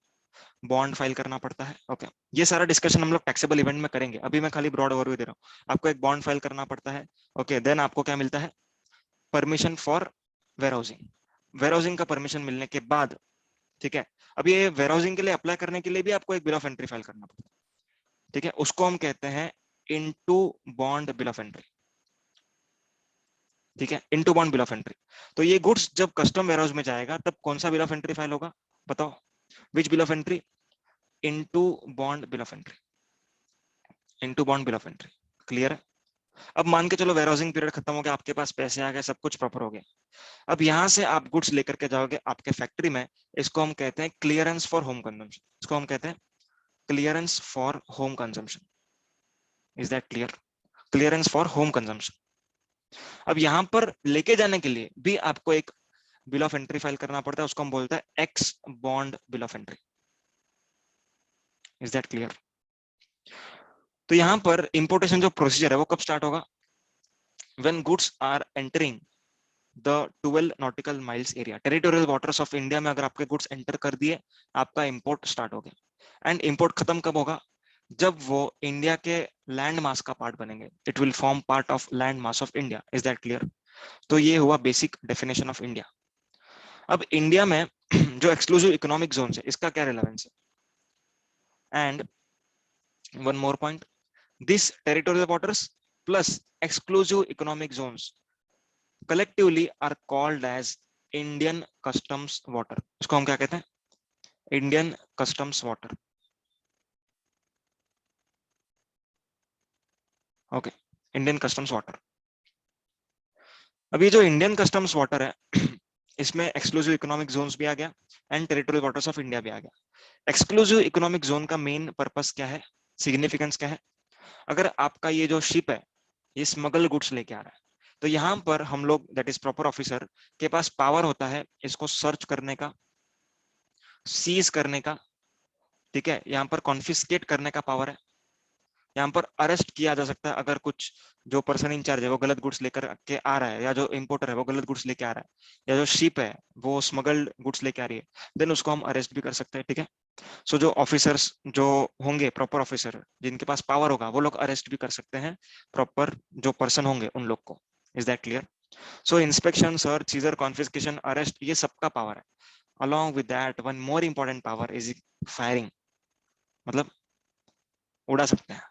बॉन्ड फाइल करना पड़ता है। ओके, ये सारा डिस्कशन हम लोग टैक्सेबल इवेंट में करेंगे, अभी मैं खाली ब्रॉड ओवरव्यू दे रहा हूँ। आपको एक बॉन्ड फाइल करना पड़ता है। ओके, देन आपको क्या मिलता है? Permission for warehousing. Warehousing का परमिशन मिलने के बाद, ठीक है, अब ये वेयर हाउसिंग के लिए अप्लाई करने के लिए भी आपको एक बिल ऑफ एंट्री फाइल करना पड़ता है, ठीक है। उसको हम कहते हैं into bond bill of entry, ठीक है, into bond bill of entry. तो ये गुड्स जब कस्टम वेयर हाउस में जाएगा तब कौन सा बिल ऑफ एंट्री फाइल होगा? बताओ, which bill of entry? Into bond bill of entry, into bond bill of entry. Clear है? अब मान के चलो वेयर हाउसिंग पीरियड खत्म हो गया, आपके पास पैसे आ गए, सब कुछ प्रॉपर हो गया। अब यहाँ से आप गुड्स लेकर के जाओगे आपके फैक्ट्री में, इसको हम कहते हैं क्लियरेंस फॉर होम कंजम्पशन। इसको हम कहते हैं clearance for home consumption. Is that clear? Clearance for home consumption. अब यहाँ पर लेके जाने के लिए भी आपको एक बिल ऑफ एंट्री फाइल करना पड़ता है, उसको हम बोलते हैं x bond bill of entry. Is that clear? तो यहाँ पर इंपोर्टेशन जो प्रोसीजर है वो कब स्टार्ट होगा? When goods are entering the 12 nautical miles area, territorial waters of India में अगर आपके गुड्स एंटर कर दिए, आपका इंपोर्ट स्टार्ट हो गया। एंड इंपोर्ट खत्म कब होगा? जब वो इंडिया के लैंड मास का पार्ट बनेंगे, it will form part of land mass of India. Is that clear? तो ये हुआ बेसिक डेफिनेशन ऑफ इंडिया। अब इंडिया में जो एक्सक्लूसिव इकोनॉमिक जोन है इसका क्या रिलेवेंस है? And one more point, this territorial waters plus exclusive economic zones collectively are called as Indian customs water। इसको हम क्या कहते हैं? Indian customs water. Okay, Indian customs water. अब ये जो इंडियन कस्टम्स वाटर है इसमें एक्सक्लूसिव इकोनॉमिक जोन्स भी आ गया and territorial waters of India भी आ गया। एक्सक्लूसिव इकोनॉमिक जोन का मेन पर्पस क्या है, सिग्निफिकेंस क्या है? अगर आपका ये जो शिप है ये स्मगल गुड्स लेके आ रहा है, तो यहाँ पर हम लोग दैट इज प्रॉपर ऑफिसर के पास पावर होता है इसको सर्च करने का, सीज करने का, ठीक है, यहाँ पर कॉन्फिस्केट करने का पावर है। यहाँ पर अरेस्ट किया जा सकता है अगर कुछ जो पर्सन इंचार्ज है वो गलत गुड्स लेकर के आ रहा है, या जो इंपोर्टर है वो गलत गुड्स लेके आ रहा है, या जो शिप है वो स्मगल्ड गुड्स लेके आ रही है, देन उसको हम अरेस्ट भी कर सकते हैं, ठीक है। सो जो ऑफिसर्स जो होंगे, प्रॉपर ऑफिसर जिनके पास पावर होगा, वो लोग अरेस्ट भी कर सकते हैं प्रॉपर जो पर्सन होंगे उन लोग को। Is that clear? So inspection, search, seizure, confiscation, arrest, ये सबका पावर है। Along with that one more important power is firing, मतलब उड़ा सकते हैं।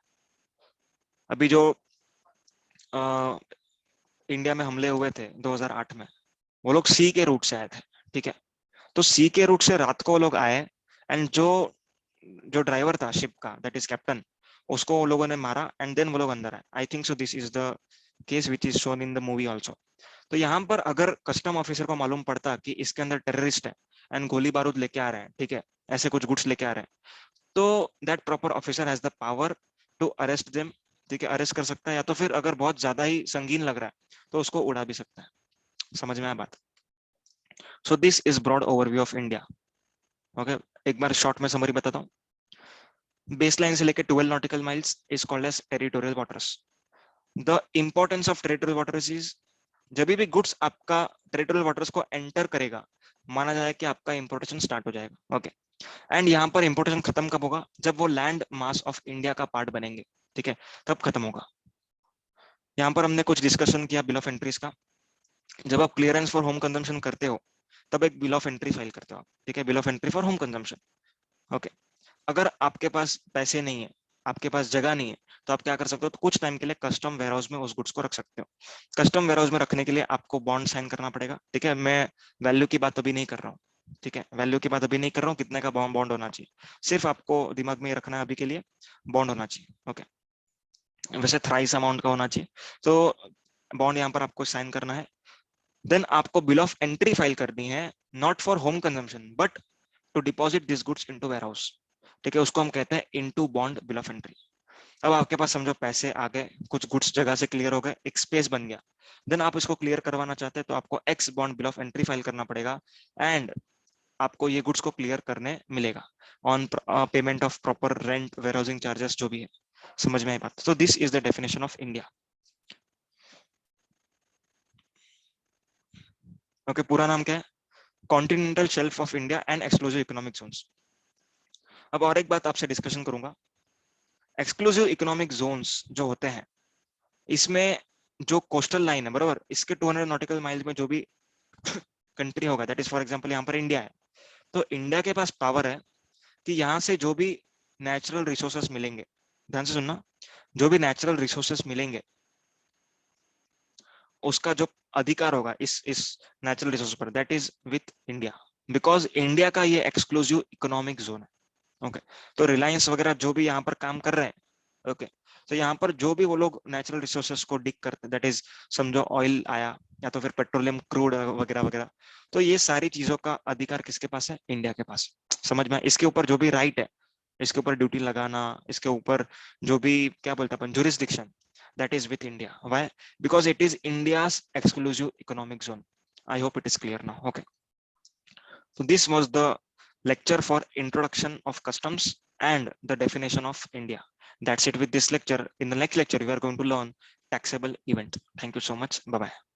अभी जो इंडिया में हमले हुए थे 2008 में, वो लोग सी के रूट से आए थे, ठीक है। तो सी के रूट से रात को वो लोग आए एंड जो जो ड्राइवर था शिप का, दैट इज कैप्टन, उसको वो लोगों ने मारा एंड देन वो लोग अंदर आए। I think so this is the case which is shown in the movie also. तो यहाँ पर अगर कस्टम ऑफिसर को मालूम पड़ता कि इसके अंदर टेररिस्ट है एंड गोली बारूद लेके आ रहे हैं, ठीक है, ऐसे कुछ गुड्स लेके आ रहे हैं, तो that proper officer has the power to arrest them, ठीक है, अरेस्ट कर सकता है, या तो फिर अगर बहुत ज्यादा ही संगीन लग रहा है तो उसको उड़ा भी सकता है। समझ में आया बात? So this is broad overview of India. Okay, एक बार शॉर्ट में समरी बताता हूँ। बेसलाइन से लेकर 12 nautical miles is called as territorial waters. The importance of territorial waters is, जब भी गुड्स आपका टेरिटोरियल वाटर्स को एंटर करेगा, माना जाए कि आपका इंपोर्टेशन स्टार्ट हो जाएगा। ओके, एंड यहाँ पर इंपोर्टेशन खत्म कब होगा? जब वो लैंड मास ऑफ इंडिया का पार्ट बनेंगे, ठीक है, तब खत्म होगा। यहाँ पर हमने कुछ डिस्कशन किया बिल ऑफ एंट्रीज का। जब आप क्लियरेंस फॉर होम कंजम्पशन करते हो तब एक बिल ऑफ एंट्री फाइल करते हो आप, ठीक है, bill of entry for home consumption. Okay, अगर आपके पास पैसे नहीं है, आपके पास जगह नहीं है, तो आप क्या कर सकते हो? तो कुछ टाइम के लिए कस्टम वेयरहाउस में उस गुड्स को रख सकते हो। कस्टम वेयरहाउस में रखने के लिए आपको बॉन्ड साइन करना पड़ेगा, ठीक है। मैं वैल्यू की बात अभी नहीं कर रहा हूँ, ठीक है, वैल्यू की बात अभी नहीं कर रहा हूँ, कितने का बॉन्ड होना चाहिए, सिर्फ आपको दिमाग में रखना है अभी के लिए, बॉन्ड होना चाहिए। ओके, वैसे थ्राइस अमाउंट का होना चाहिए। तो बॉन्ड यहाँ पर आपको साइन करना है। देन आपको बिल ऑफ एंट्री फाइल करनी है, not for home consumption but to deposit this goods into warehouse. ठीक है, उसको हम कहते हैं into bond bill of entry. अब आपके पास समझो पैसे आ गए, कुछ गुड्स जगह से क्लियर हो गए, एक स्पेस बन गया, देन आप इसको क्लियर करवाना चाहते हैं तो आपको x bond bill of entry file करना पड़ेगा, एंड आपको ये गुड्स को क्लियर करने मिलेगा on payment of proper rent, warehousing charges, जो भी है। समझ में आई बात? तो this is the definition of India. Okay, पूरा नाम क्या है? Continental shelf of India and exclusive economic zones. अब और एक बात आपसे डिस्कशन करूंगा, एक्सक्लूसिव इकोनॉमिक जोन्स जो होते हैं, इसमें जो कोस्टल लाइन है, बरोबर, इसके 200 नॉटिकल माइल में जो भी कंट्री होगा, दैट इज फॉर एग्जांपल यहाँ पर इंडिया है, तो इंडिया के पास पावर है कि यहाँ से जो भी नेचुरल रिसोर्सेस मिलेंगे, ध्यान से सुनना, जो भी नेचुरल रिसोर्सेस मिलेंगे उसका जो अधिकार होगा इस नेचुरल रिसोर्स पर, that is with India, because India का ये एक्सक्लूसिव इकोनॉमिक जोन है। ओके, तो रिलायंस वगैरह जो भी यहाँ पर काम कर रहे हैं, ओके, तो यहाँ पर जो भी वो लोग नेचुरल रिसोर्सेस को डिग करते हैं, दैट इज समझो ऑयल आया या तो फिर पेट्रोलियम क्रूड वगैरह वगैरह, तो ये सारी चीजों का अधिकार किसके पास है? इंडिया के पास। समझ में? इसके ऊपर जो भी राइट है, इसके ऊपर ड्यूटी लगाना, इसके ऊपर जो भी क्या बोलते हैं अपन, jurisdiction, that is with India. Why? Because it is India's exclusive economic zone. I hope it is clear now. Okay. So this was the lecture for introduction of customs and the definition of India. That's it with this lecture. In the next lecture, we are going to learn taxable event. Thank you so much. Bye bye.